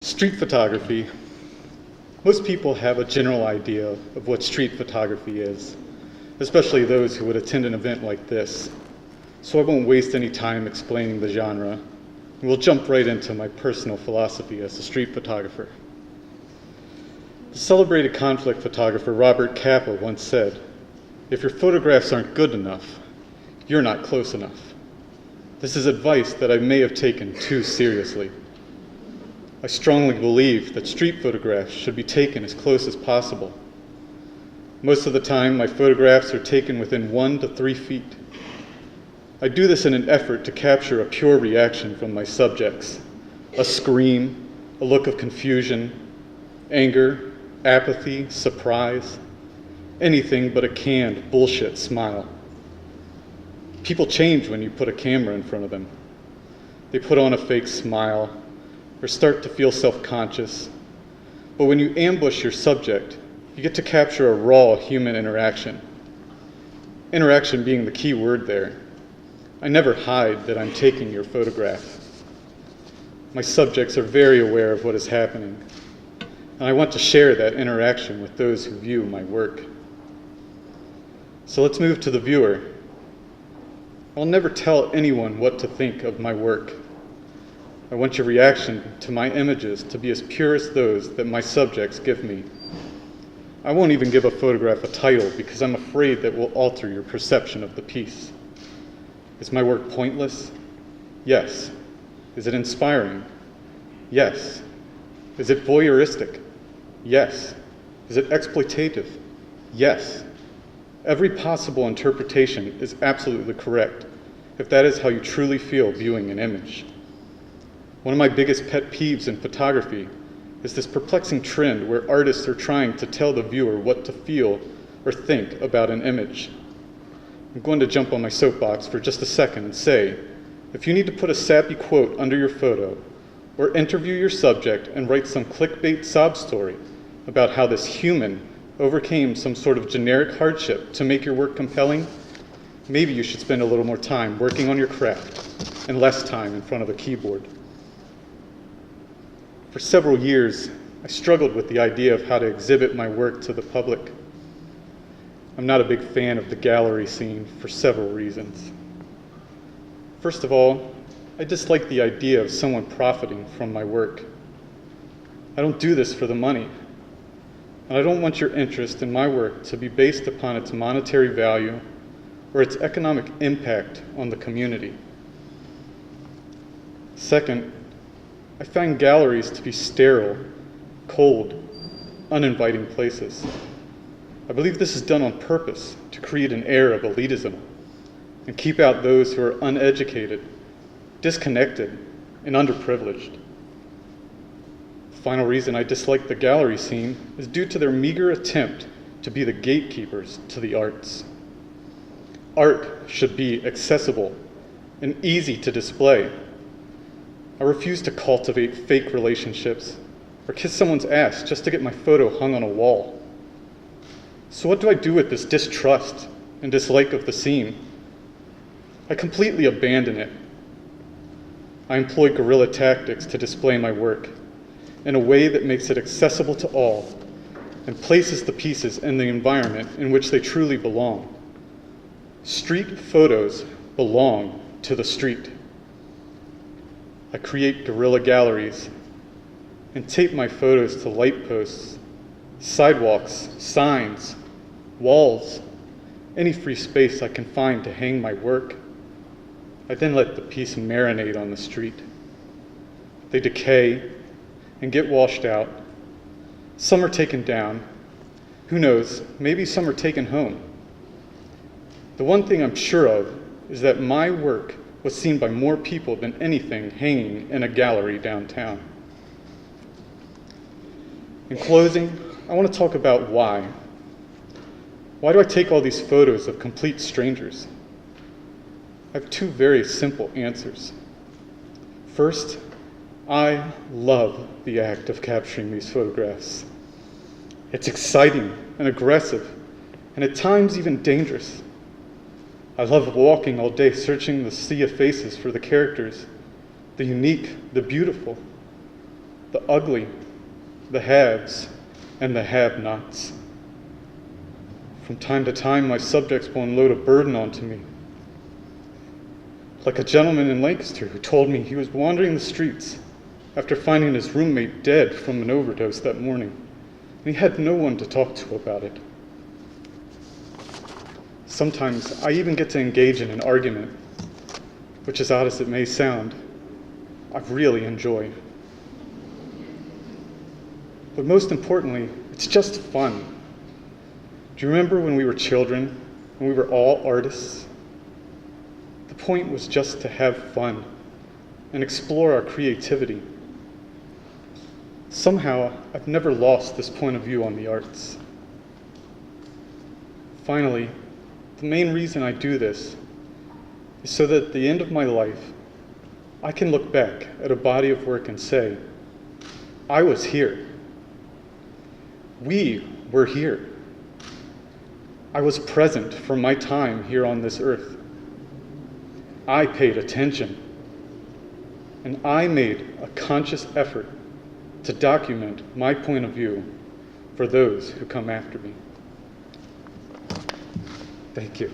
Street photography. Most people have a general idea of what street photography is, especially those who would attend an event like this. So I won't waste any time explaining the genre, and we'll jump right into my personal philosophy as a street photographer. The celebrated conflict photographer Robert Capa once said, "If your photographs aren't good enough, you're not close enough." This is advice that I may have taken too seriously. I strongly believe that street photographs should be taken as close as possible. Most of the time, my photographs are taken within 1 to 3 feet. I do this in an effort to capture a pure reaction from my subjects, a scream, a look of confusion, anger, apathy, surprise, anything but a canned bullshit smile. People change when you put a camera in front of them. They put on a fake smile, or start to feel self-conscious. But when you ambush your subject, you get to capture a raw human interaction. Interaction being the key word there. I never hide that I'm taking your photograph. My subjects are very aware of what is happening, and I want to share that interaction with those who view my work. So let's move to the viewer. I'll never tell anyone what to think of my work. I want your reaction to my images to be as pure as those that my subjects give me. I won't even give a photograph a title because I'm afraid that will alter your perception of the piece. Is my work pointless? Yes. Is it inspiring? Yes. Is it voyeuristic? Yes. Is it exploitative? Yes. Every possible interpretation is absolutely correct if that is how you truly feel viewing an image. One of my biggest pet peeves in photography is this perplexing trend where artists are trying to tell the viewer what to feel or think about an image. I'm going to jump on my soapbox for just a second and say, if you need to put a sappy quote under your photo, or interview your subject and write some clickbait sob story about how this human overcame some sort of generic hardship to make your work compelling, maybe you should spend a little more time working on your craft and less time in front of a keyboard. For several years, I struggled with the idea of how to exhibit my work to the public. I'm not a big fan of the gallery scene for several reasons. First of all, I dislike the idea of someone profiting from my work. I don't do this for the money, and I don't want your interest in my work to be based upon its monetary value or its economic impact on the community. Second, I find galleries to be sterile, cold, uninviting places. I believe this is done on purpose to create an air of elitism and keep out those who are uneducated, disconnected, and underprivileged. The final reason I dislike the gallery scene is due to their meager attempt to be the gatekeepers to the arts. Art should be accessible and easy to display. I refuse to cultivate fake relationships or kiss someone's ass just to get my photo hung on a wall. So what do I do with this distrust and dislike of the scene? I completely abandon it. I employ guerrilla tactics to display my work in a way that makes it accessible to all and places the pieces in the environment in which they truly belong. Street photos belong to the street. I create guerrilla galleries and tape my photos to light posts, sidewalks, signs, walls, any free space I can find to hang my work. I then let the piece marinate on the street. They decay and get washed out. Some are taken down. Who knows, maybe some are taken home. The one thing I'm sure of is that my work was seen by more people than anything hanging in a gallery downtown. In closing, I want to talk about why. Why do I take all these photos of complete strangers? I have two very simple answers. First, I love the act of capturing these photographs. It's exciting and aggressive, and at times even dangerous. I love walking all day searching the sea of faces for the characters, the unique, the beautiful. the ugly, the haves, and the have-nots. From time to time, my subjects will unload a burden onto me. Like a gentleman in Lancaster who told me he was wandering the streets after finding his roommate dead from an overdose that morning, and he had no one to talk to about it. Sometimes I even get to engage in an argument, which, as odd as it may sound, I really enjoy. But most importantly, it's just fun. Do you remember when we were children, when we were all artists? The point was just to have fun and explore our creativity. Somehow, I've never lost this point of view on the arts. Finally, the main reason I do this is so that at the end of my life, I can look back at a body of work and say, I was here. We were here. I was present for my time here on this earth. I paid attention, and I made a conscious effort to document my point of view for those who come after me. Thank you.